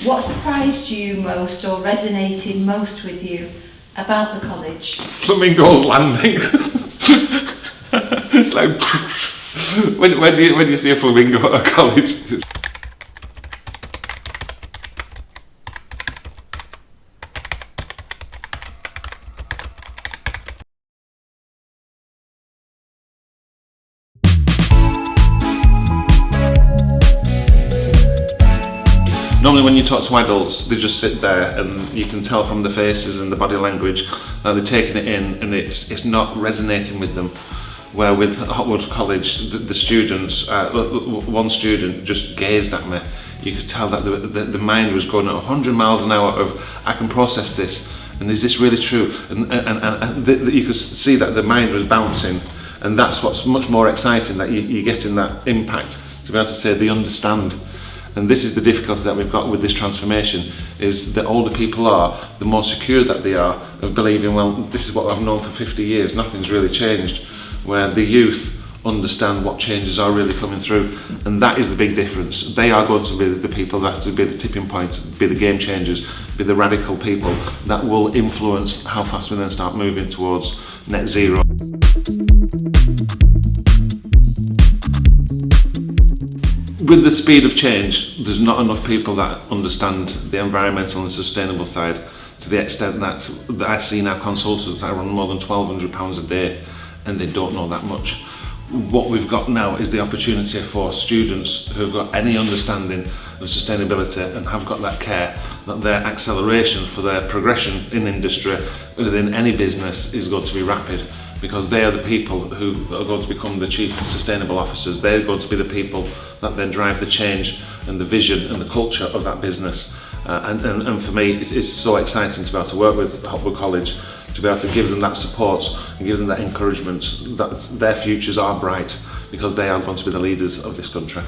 What surprised you most or resonated most with you about the college? Flamingos landing. It's like when do you see a flamingo at a college? Normally when you talk to adults, they just sit there and you can tell from the faces and the body language that they're taking it in and it's not resonating with them. Where with Hopwood College, the students, one student just gazed at me. You could tell that the mind was going at 100 miles an hour of, I can process this, and is this really true? And you could see that the mind was bouncing, and that's what's much more exciting, that you're getting that impact, to be able to say they understand. And this is the difficulty that we've got with this transformation, is the older people are, the more secure that they are of believing, well, this is what I've known for 50 years, nothing's really changed. Where the youth understand what changes are really coming through, and that is the big difference. They are going to be the people that will be the tipping point, be the game changers, be the radical people that will influence how fast we then start moving towards net zero. With the speed of change, there's not enough people that understand the environmental and sustainable side, to the extent that I see now consultants that are on more than £1,200 a day, and they don't know that much. What we've got now is the opportunity for students who've got any understanding of sustainability and have got that care, that their acceleration for their progression in industry within any business is going to be rapid, because they are the people who are going to become the chief sustainable officers. They're going to be the people that then drive the change and the vision and the culture of that business. And for me, it's so exciting to be able to work with Hopwood College, to be able to give them that support and give them that encouragement that their futures are bright, because they are going to be the leaders of this country.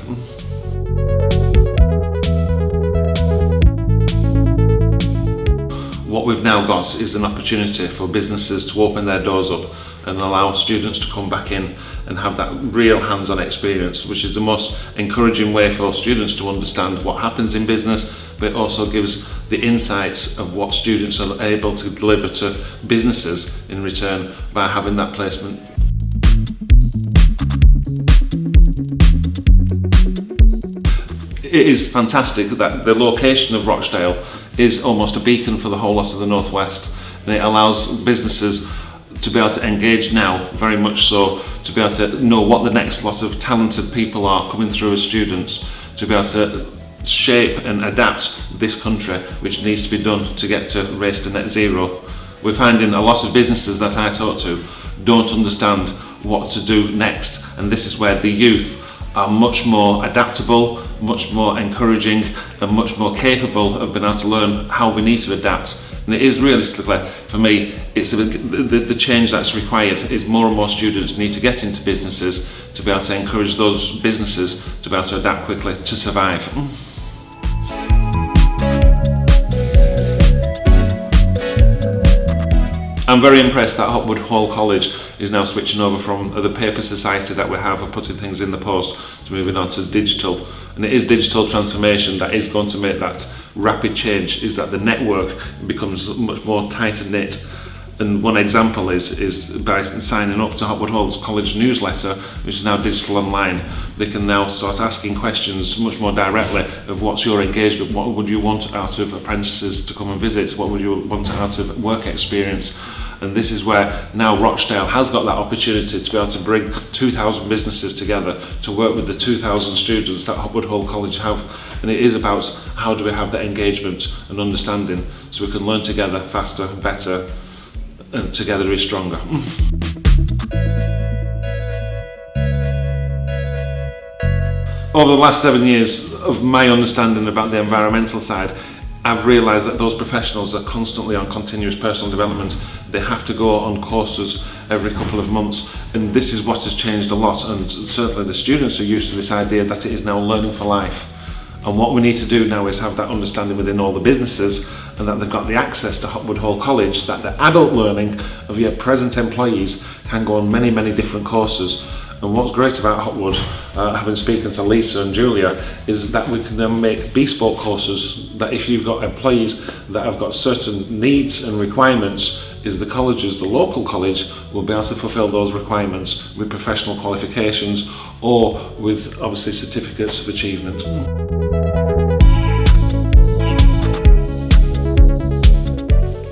What we've now got is an opportunity for businesses to open their doors up and allow students to come back in and have that real hands-on experience, which is the most encouraging way for students to understand what happens in business, but it also gives the insights of what students are able to deliver to businesses in return by having that placement. It is fantastic that the location of Rochdale is almost a beacon for the whole lot of the Northwest, and it allows businesses to be able to engage now, very much so, to be able to know what the next lot of talented people are coming through as students, to be able to shape and adapt this country, which needs to be done to get to race to net zero. We're finding a lot of businesses that I talk to don't understand what to do next, and this is where the youth are much more adaptable, much more encouraging, and much more capable of being able to learn how we need to adapt. And it is realistically, for me, it's the change that's required is more and more students need to get into businesses to be able to encourage those businesses to be able to adapt quickly to survive. I'm very impressed that Hopwood Hall College is now switching over from the paper society that we have of putting things in the post to moving on to digital. And it is digital transformation that is going to make that rapid change, is that the network becomes much more tighter knit. And one example is by signing up to Hopwood Hall College newsletter, which is now digital online, they can now start asking questions much more directly of what's your engagement, what would you want out of apprentices to come and visit, what would you want out of work experience. And this is where now Rochdale has got that opportunity to be able to bring 2,000 businesses together to work with the 2,000 students that Hopwood Hall College have. And it is about how do we have that engagement and understanding so we can learn together faster, better, and together is stronger. Over the last 7 years of my understanding about the environmental side, I've realised that those professionals are constantly on continuous personal development. They have to go on courses every couple of months, and this is what has changed a lot, and certainly the students are used to this idea that it is now learning for life. And what we need to do now is have that understanding within all the businesses, and that they've got the access to Hopwood Hall College, that the adult learning of your present employees can go on many, many different courses. And what's great about Hopwood, having spoken to Lisa and Julia, is that we can then make bespoke courses that if you've got employees that have got certain needs and requirements, is the colleges, the local college, will be able to fulfil those requirements with professional qualifications or with obviously certificates of achievement.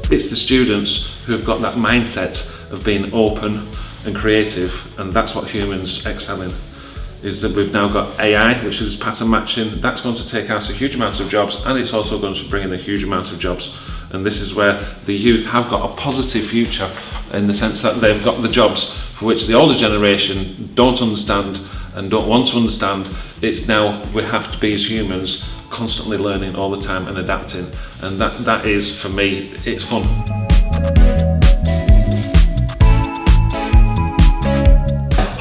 It's the students who have got that mindset of being open and creative, and that's what humans excel in. Is that we've now got AI, which is pattern matching. That's going to take out a huge amount of jobs, and it's also going to bring in a huge amount of jobs. And this is where the youth have got a positive future, in the sense that they've got the jobs for which the older generation don't understand and don't want to understand. It's now we have to be, as humans, constantly learning all the time and adapting. And that is, for me, it's fun.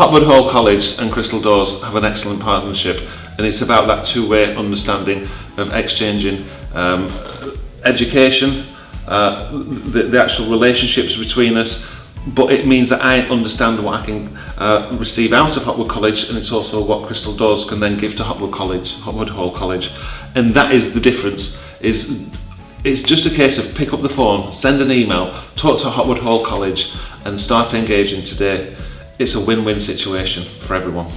Hopwood Hall College and Crystal Doors have an excellent partnership, and it's about that two-way understanding of exchanging education, the actual relationships between us, but it means that I understand what I can receive out of Hopwood College, and it's also what Crystal Doors can then give to Hopwood Hall College. And that is the difference. It's just a case of pick up the phone, send an email, talk to Hopwood Hall College and start engaging today. It's a win-win situation for everyone.